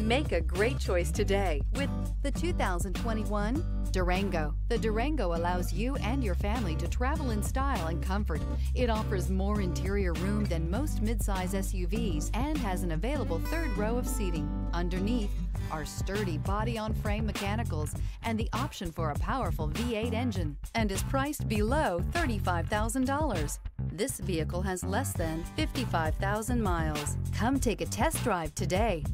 Make a great choice today with the 2021 Durango. The Durango allows you and your family to travel in style and comfort. It offers more interior room than most midsize SUVs and has an available third row of seating. Underneath are sturdy body-on-frame mechanicals and the option for a powerful V8 engine, and is priced below $35,000. This vehicle has less than 55,000 miles. Come take a test drive today.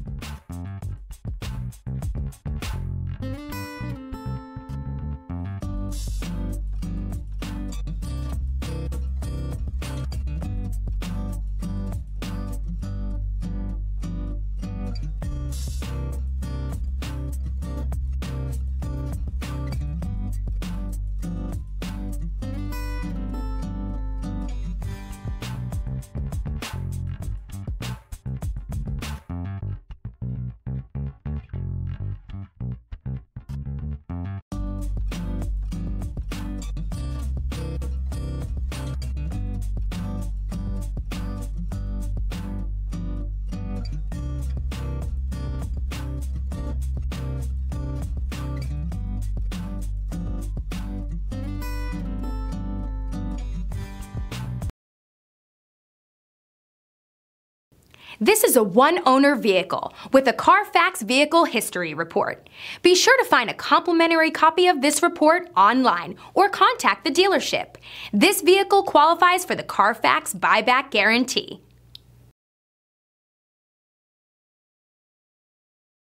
This is a one-owner vehicle with a Carfax Vehicle History Report. Be sure to find a complimentary copy of this report online or contact the dealership. This vehicle qualifies for the Carfax Buyback Guarantee.